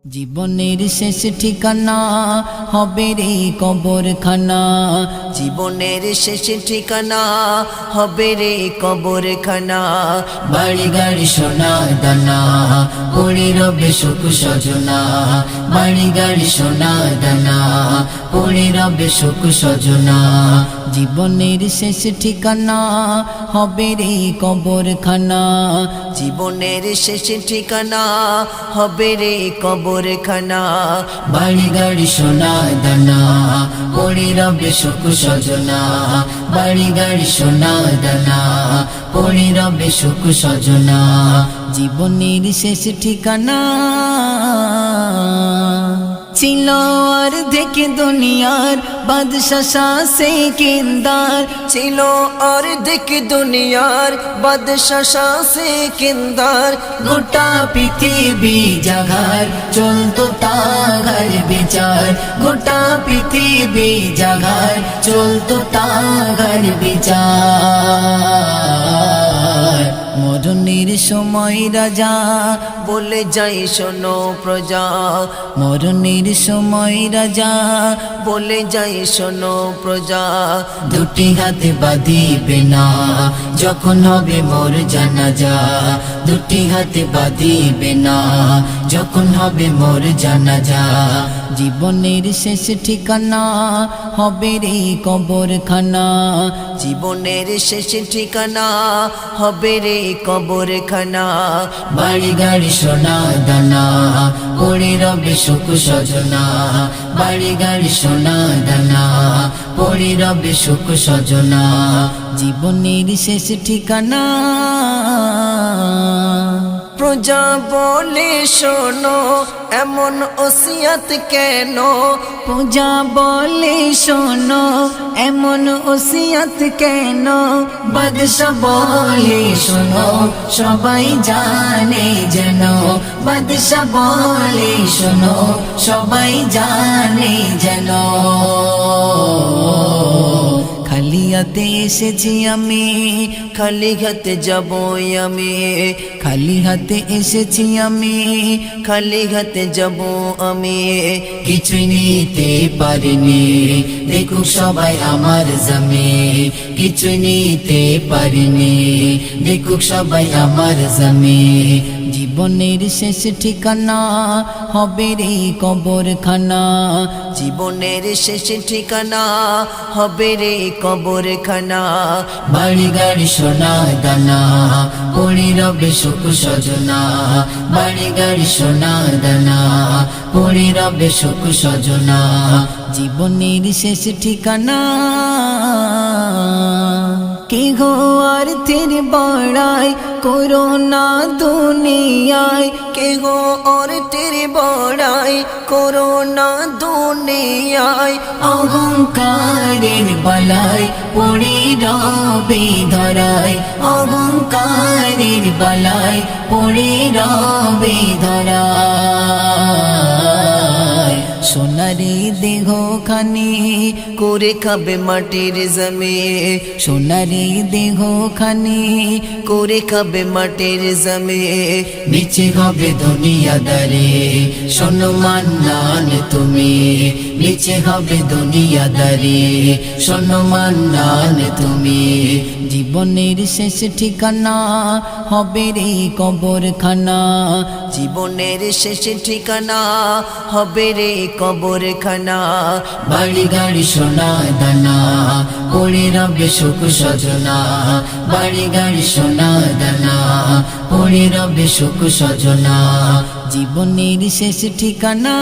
জীবনের শেষ ঠিকানা হবে রে কবরখানা। জীবনের শেষ ঠিকানা হবে রে কবরখানা। বাড়ি গাড়ি সোনা দানা পড়ে রবে সুখ সজনা। বাড়ি গাড়ি সোনা দানা পড়ে রবে সুখ সজনা। জীবনের শেষ ঠিকানা হবে রে কবরখানা। জীবনের শেষ ঠিকানা হবে রে কবরখানা। বাড়ি গাড়ি সোনা দানা পড়ে রবে সুখ সজনা। বাড়ি গাড়ি সোনা দানা পড়ে রবে সুখ সজনা। জীবনের শেষ ঠিকানা ছিল অর্ধেক দুনিয়ার বাদশা সেকেন্দার। ছিল অর্ধেক দুনিয়ার বাদশা সেকেন্দার। গোটা পৃথিবী জাগার চলতো তাগার বিচার। গোটা পৃথিবী জাগার চলতো তাগার বিচার। মরণের সময় রাজা বলে যাই শোনো প্রজা। মরণের সময় রাজা বলে যাই শোনো প্রজা। দুটি হাতে বাঁধিবে না যখন হবে মোর জানাজা। দুটি হাতে বাঁধিবে না যখন হবে মোর জানাজা। জীবনের শেষ ঠিকানা হবে রে কবরখানা। জীবনের শেষ ঠিকানা হবে রে কবরখানা। বাড়ি গাড়ি সোনা দানা পড়ে রবে সুখ সজনা। বাড়ি গাড়ি সোনা দানা পড়ে রবে সুখ সজনা। জীবনের শেষ ঠিকানা প্রজা বলে শোনো এমন ওসিয়ত কেন। পূজা বলে শোনো এমন ওসিয়ত কেন। বাদশা বলে শোনো সবাই জানে যেন। বাদশা বলে শোনো সবাই জানে যেন। খালি হাতে এসেছি আমি খালি হাতে যাবই আমি। খালি হাতে এসেছি আমি খালি হাতে যাব আমি। কিছুই নিতে পারিনি দেখুক সবাই আমার জমি। কিছুই নিতে পারিনি দেখুক সবাই আমার জমি। জীবনের শেষ ঠিকানা হবে রে কবরখানা। জীবনের শেষ ঠিকানা হবে রে কবরখানা। বাড়ি গাড়ি সোনা দানা পড়ে রবে সুখ সজনা। বাড়ি গাড়ি সোনা দানা পড়ে রবে সুখ সজনা। জীবনের শেষ ঠিকানা কে গো অর্থের বড়াই করোনা দুনিয়ায়। কে গো অর্থের বড়াই করোনা দুনিয়ায়। অহংকারের বালায় পড়ে রবে ধরায়। অহংকারের বালায় পড়ে রবে ধরায়। সোনারে দেহ খানি করে খাবে মাটির জমি। সোনারে দেহ খানি করে খাবে মাটির জমি। নিচে হবে দুনিয়াদারে শোনো মান্নান তুমি। নিচে হবে দুনিয়াদারে শোনো মান্নান তুমি। জীবনের শেষ ঠিকানা হবে রে কবরখানা। জীবনের শেষ ঠিকানা হবে রে কবরখানা। বাড়ি গাড়ি সোনা দানা পড়ে রবে সুখ সজনা। বাড়ি গাড়ি সোনা দানা পড়ে রবে সুখ সজনা। জীবনের শেষ ঠিকানা